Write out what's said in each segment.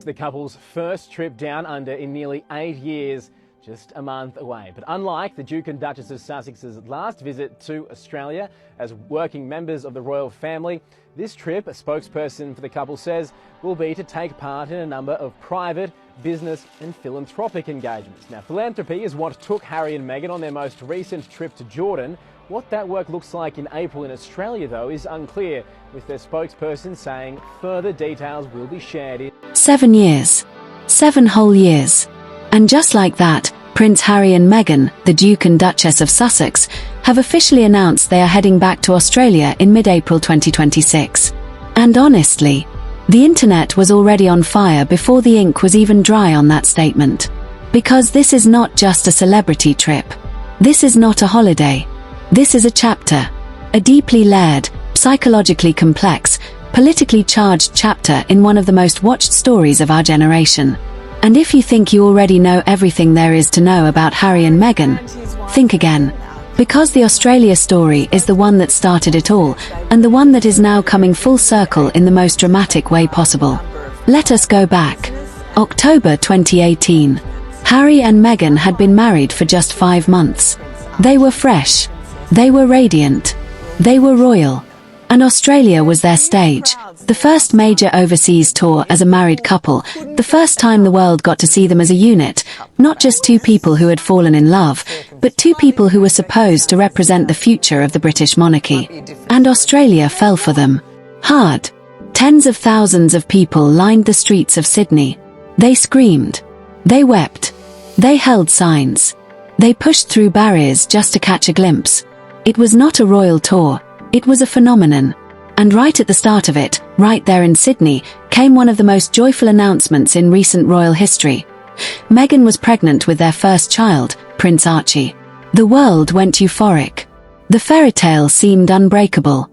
The couple's first trip down under in nearly 8 years, just a month away. But unlike the Duke and Duchess of Sussex's last visit to Australia as working members of the royal family, this trip, a spokesperson for the couple says, will be to take part in a number of private, business and philanthropic engagements. Now, philanthropy is what took Harry and Meghan on their most recent trip to Jordan. What that work looks like in April in Australia, though, is unclear, with their spokesperson saying further details will be shared. 7 years. 7 whole years. And just like that, Prince Harry and Meghan, the Duke and Duchess of Sussex, have officially announced they are heading back to Australia in mid-April 2026. And honestly, the internet was already on fire before the ink was even dry on that statement. Because this is not just a celebrity trip. This is not a holiday. This is a chapter. A deeply layered, psychologically complex, politically charged chapter in one of the most watched stories of our generation. And if you think you already know everything there is to know about Harry and Meghan, think again. Because the Australia story is the one that started it all, and the one that is now coming full circle in the most dramatic way possible. Let us go back. October 2018. Harry and Meghan had been married for just 5 months. They were fresh. They were radiant. They were royal. And Australia was their stage. The first major overseas tour as a married couple, the first time the world got to see them as a unit, not just two people who had fallen in love, but two people who were supposed to represent the future of the British monarchy. And Australia fell for them. Hard. Tens of thousands of people lined the streets of Sydney. They screamed. They wept. They held signs. They pushed through barriers just to catch a glimpse. It was not a royal tour. It was a phenomenon. And right at the start of it, right there in Sydney, came one of the most joyful announcements in recent royal history. Meghan was pregnant with their first child, Prince Archie. The world went euphoric. The fairy tale seemed unbreakable.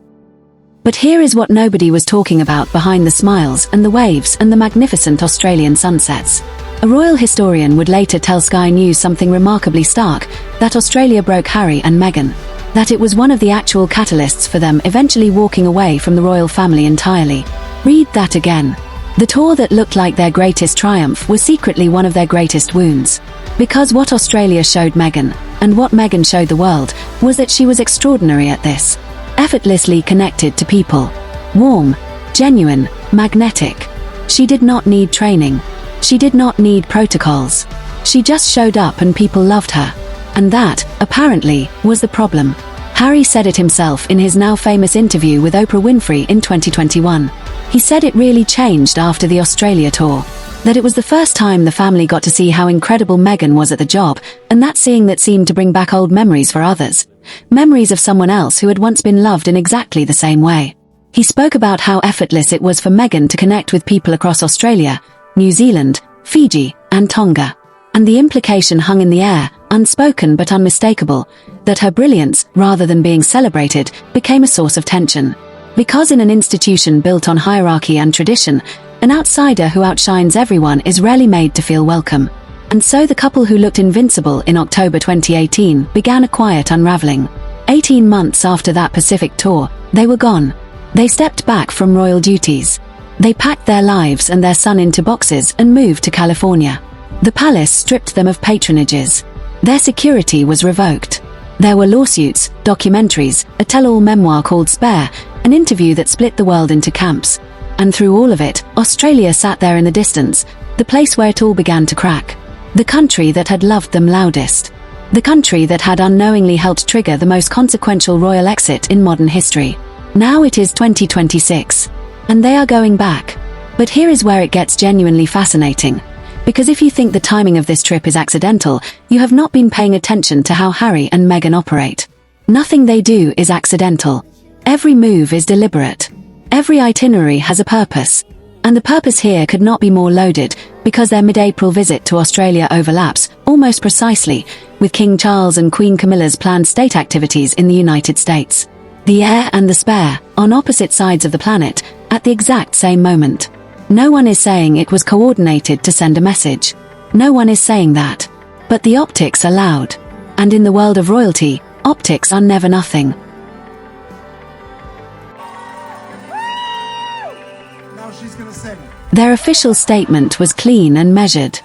But here is what nobody was talking about behind the smiles and the waves and the magnificent Australian sunsets. A royal historian would later tell Sky News something remarkably stark, that Australia broke Harry and Meghan. That it was one of the actual catalysts for them eventually walking away from the royal family entirely. Read that again. The tour that looked like their greatest triumph was secretly one of their greatest wounds. Because what Australia showed Meghan, and what Meghan showed the world, was that she was extraordinary at this. Effortlessly connected to people. Warm, genuine, magnetic. She did not need training. She did not need protocols. She just showed up and people loved her. And that, apparently, was the problem. Harry said it himself in his now famous interview with Oprah Winfrey in 2021. He said it really changed after the Australia tour. That it was the first time the family got to see how incredible Meghan was at the job, and that seeing that seemed to bring back old memories for others. Memories of someone else who had once been loved in exactly the same way. He spoke about how effortless it was for Meghan to connect with people across Australia, New Zealand, Fiji, and Tonga. And the implication hung in the air, unspoken but unmistakable, that her brilliance, rather than being celebrated, became a source of tension. Because in an institution built on hierarchy and tradition, an outsider who outshines everyone is rarely made to feel welcome. And so the couple who looked invincible in October 2018 began a quiet unraveling. 18 months after that Pacific tour, they were gone. They stepped back from royal duties. They packed their lives and their son into boxes and moved to California. The palace stripped them of patronages. Their security was revoked. There were lawsuits, documentaries, a tell-all memoir called Spare, an interview that split the world into camps. And through all of it, Australia sat there in the distance, the place where it all began to crack. The country that had loved them loudest. The country that had unknowingly helped trigger the most consequential royal exit in modern history. Now it is 2026. And they are going back. But here is where it gets genuinely fascinating. Because if you think the timing of this trip is accidental, you have not been paying attention to how Harry and Meghan operate. Nothing they do is accidental. Every move is deliberate. Every itinerary has a purpose. And the purpose here could not be more loaded, because their mid-April visit to Australia overlaps, almost precisely, with King Charles and Queen Camilla's planned state activities in the United States. The heir and the spare, on opposite sides of the planet, at the exact same moment. No one is saying it was coordinated to send a message. No one is saying that. But the optics are loud. And in the world of royalty, optics are never nothing. Now she's gonna sing. Their official statement was clean and measured.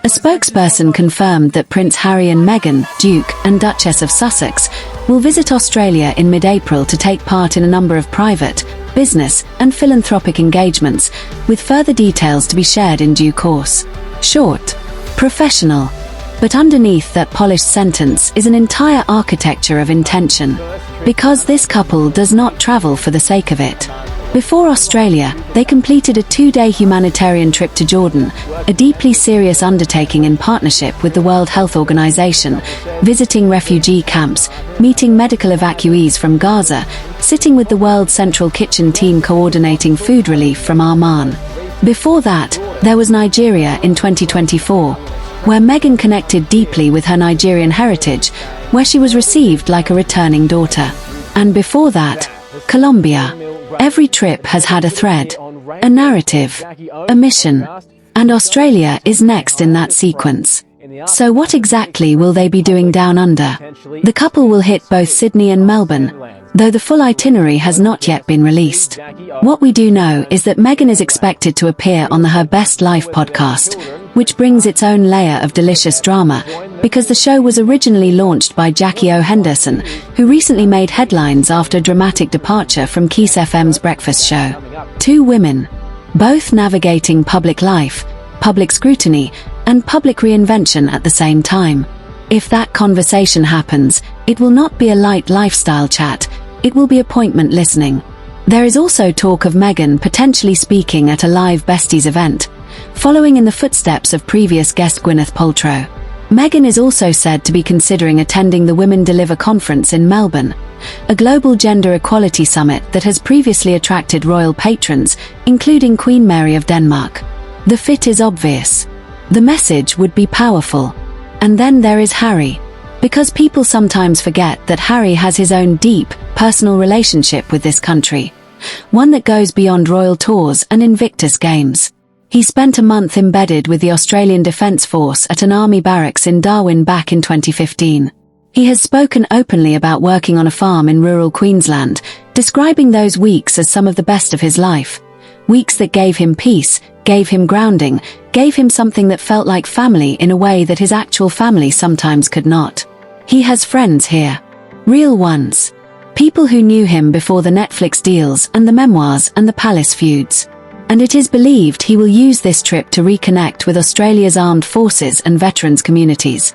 A spokesperson confirmed that Prince Harry and Meghan, Duke and Duchess of Sussex, will visit Australia in mid-April to take part in a number of private, business and philanthropic engagements, with further details to be shared in due course. Short, professional, but underneath that polished sentence is an entire architecture of intention, because this couple does not travel for the sake of it. Before Australia, they completed a 2-day humanitarian trip to Jordan, a deeply serious undertaking in partnership with the World Health Organization, visiting refugee camps, meeting medical evacuees from Gaza, sitting with the World Central Kitchen team coordinating food relief from Amman. Before that, there was Nigeria in 2024, where Meghan connected deeply with her Nigerian heritage, where she was received like a returning daughter. And before that, Colombia. Every trip has had a thread, a narrative, a mission, and Australia is next in that sequence. So what exactly will they be doing down under? The couple will hit both Sydney and Melbourne, though the full itinerary has not yet been released. What we do know is that Meghan is expected to appear on the Her Best Life podcast, which brings its own layer of delicious drama, because the show was originally launched by Jackie O. Henderson, who recently made headlines after a dramatic departure from Kiss FM's breakfast show. Two women, both navigating public life, public scrutiny, and public reinvention at the same time. If that conversation happens, it will not be a light lifestyle chat, it will be appointment listening. There is also talk of Meghan potentially speaking at a live Besties event, following in the footsteps of previous guest Gwyneth Paltrow. Meghan is also said to be considering attending the Women Deliver conference in Melbourne, a global gender equality summit that has previously attracted royal patrons, including Queen Mary of Denmark. The fit is obvious. The message would be powerful. And then there is Harry. Because people sometimes forget that Harry has his own deep, personal relationship with this country. One that goes beyond royal tours and Invictus Games. He spent a month embedded with the Australian Defence Force at an army barracks in Darwin back in 2015. He has spoken openly about working on a farm in rural Queensland, describing those weeks as some of the best of his life. Weeks that gave him peace, gave him grounding, gave him something that felt like family in a way that his actual family sometimes could not. He has friends here. Real ones. People who knew him before the Netflix deals and the memoirs and the palace feuds. And it is believed he will use this trip to reconnect with Australia's armed forces and veterans communities.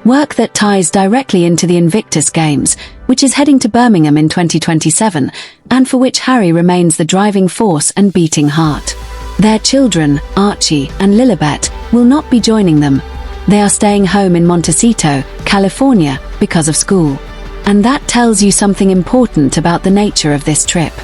Work that ties directly into the Invictus Games, which is heading to Birmingham in 2027, and for which Harry remains the driving force and beating heart. Their children, Archie and Lilibet, will not be joining them. They are staying home in Montecito, California, because of school. And that tells you something important about the nature of this trip.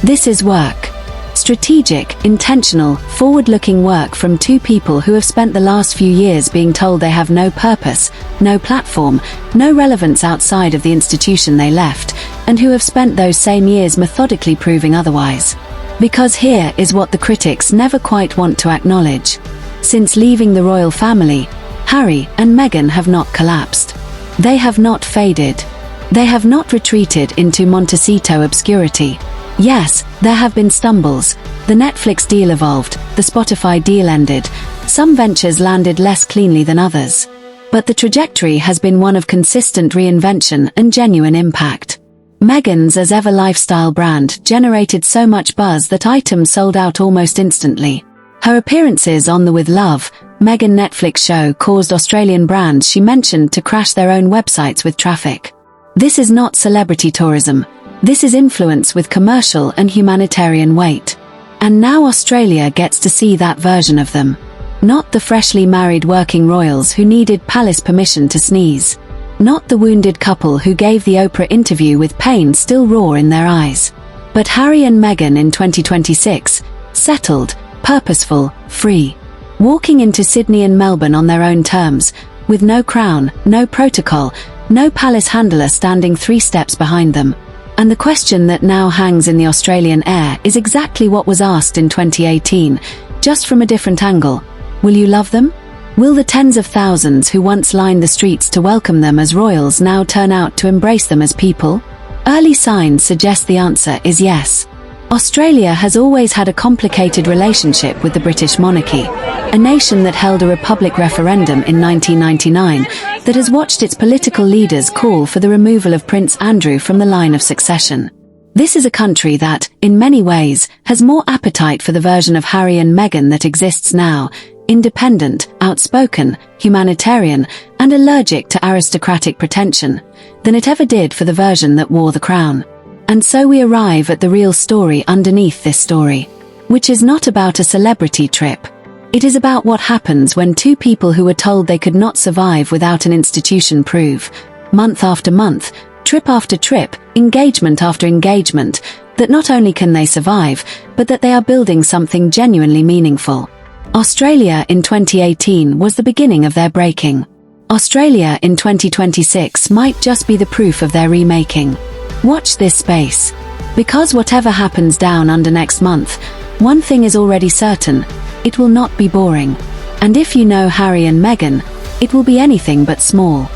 This is work. Strategic, intentional, forward-looking work from two people who have spent the last few years being told they have no purpose, no platform, no relevance outside of the institution they left, and who have spent those same years methodically proving otherwise. Because here is what the critics never quite want to acknowledge. Since leaving the royal family, Harry and Meghan have not collapsed. They have not faded. They have not retreated into Montecito obscurity. Yes, there have been stumbles. The Netflix deal evolved, the Spotify deal ended. Some ventures landed less cleanly than others. But the trajectory has been one of consistent reinvention and genuine impact. Meghan's as ever lifestyle brand generated so much buzz that items sold out almost instantly. Her appearances on the With Love, Meghan Netflix show caused Australian brands she mentioned to crash their own websites with traffic. This is not celebrity tourism. This is influence with commercial and humanitarian weight. And now Australia gets to see that version of them. Not the freshly married working royals who needed palace permission to sneeze. Not the wounded couple who gave the Oprah interview with pain still raw in their eyes. But Harry and Meghan in 2026, settled, purposeful, free. Walking into Sydney and Melbourne on their own terms, with no crown, no protocol, no palace handler standing 3 steps behind them. And the question that now hangs in the Australian air is exactly what was asked in 2018, just from a different angle. Will you love them? Will the tens of thousands who once lined the streets to welcome them as royals now turn out to embrace them as people? Early signs suggest the answer is yes. Australia has always had a complicated relationship with the British monarchy, a nation that held a republic referendum in 1999 that has watched its political leaders call for the removal of Prince Andrew from the line of succession. This is a country that, in many ways, has more appetite for the version of Harry and Meghan that exists now, independent, outspoken, humanitarian, and allergic to aristocratic pretension, than it ever did for the version that wore the crown. And so we arrive at the real story underneath this story, which is not about a celebrity trip. It is about what happens when two people who were told they could not survive without an institution prove, month after month, trip after trip, engagement after engagement, that not only can they survive, but that they are building something genuinely meaningful. Australia in 2018 was the beginning of their breaking. Australia in 2026 might just be the proof of their remaking. Watch this space. Because whatever happens down under next month, one thing is already certain: it will not be boring. And if you know Harry and Meghan, it will be anything but small.